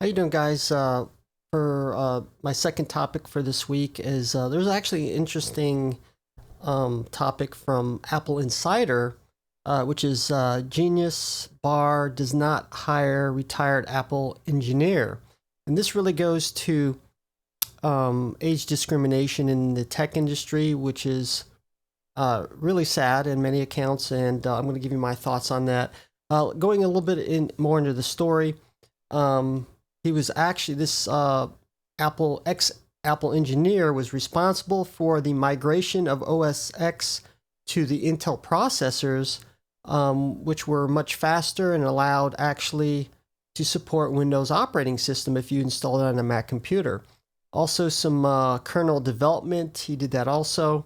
How you doing, guys? For my second topic for this week is there's actually an interesting topic from Apple Insider, which is Genius Bar does not hire retired Apple engineer, and this really goes to age discrimination in the tech industry, which is really sad in many accounts, and I'm going to give you my thoughts on that. Going a little bit more into the story. He was actually this Apple Apple engineer was responsible for the migration of OS X to the Intel processors, which were much faster and allowed actually to support Windows operating system if you installed it on a Mac computer. Also, some kernel development. He did that also,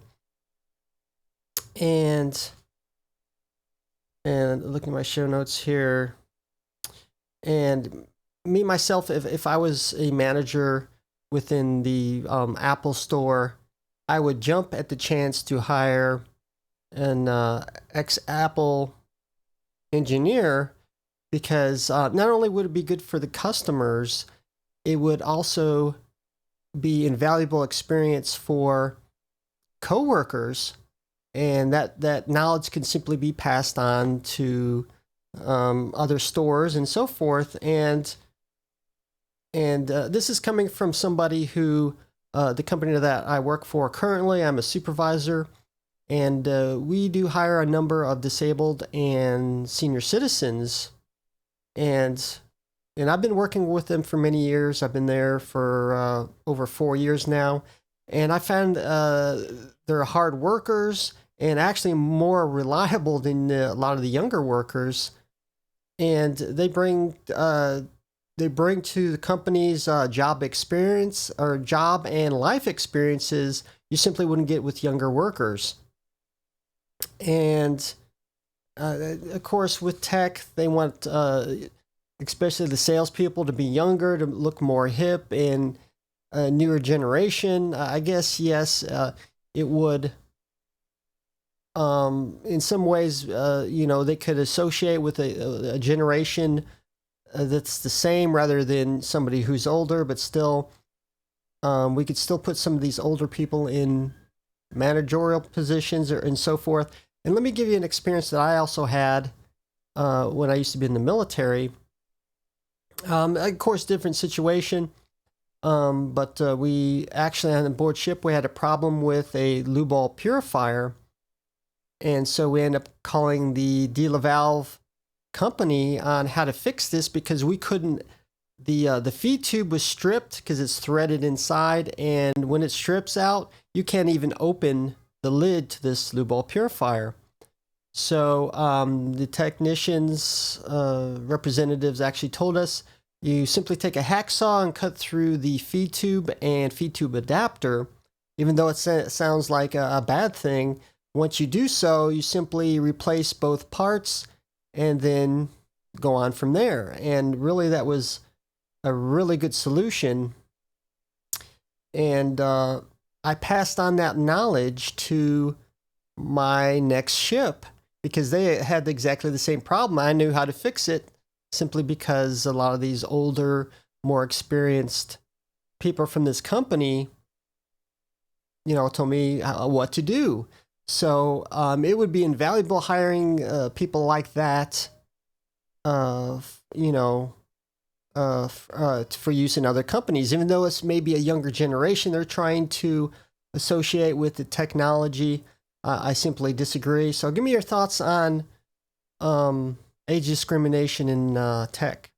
and looking at my show notes here, and me myself, if I was a manager within the Apple store, I would jump at the chance to hire an ex-Apple engineer, because not only would it be good for the customers, it would also be invaluable experience for coworkers, and that knowledge can simply be passed on to other stores and so forth. And this is coming from somebody who, the company that I work for currently, I'm a supervisor, and we do hire a number of disabled and senior citizens, and I've been working with them for many years. I've been there for over 4 years now, and I found they're hard workers and actually more reliable than a lot of the younger workers, and they bring to the company's job experience, or job and life experiences, you simply wouldn't get with younger workers. And of course, with tech, they want, especially the salespeople, to be younger, to look more hip and a newer generation. I guess, yes, it would. In some ways, they could associate with a generation that's the same rather than somebody who's older, but still, we could still put some of these older people in managerial positions and so forth. And let me give you an experience that I also had when I used to be in the military. Of course, different situation, but we actually, on the board ship, we had a problem with a lube oil purifier, and so we ended up calling the De La Valve company on how to fix this, because we couldn't. The feed tube was stripped because it's threaded inside, and when it strips out, you can't even open the lid to this lube oil purifier. So the technicians, representatives actually told us, you simply take a hacksaw and cut through the feed tube and feed tube adapter. Even though it sounds like a bad thing, once you do so, you simply replace both parts and then go on from there. And really, that was a really good solution. And I passed on that knowledge to my next ship, because they had exactly the same problem. I knew how to fix it, simply because a lot of these older, more experienced people from this company, told me what to do. So it would be invaluable hiring people like that, for use in other companies. Even though it's maybe a younger generation they're trying to associate with the technology, I simply disagree. So give me your thoughts on age discrimination in tech.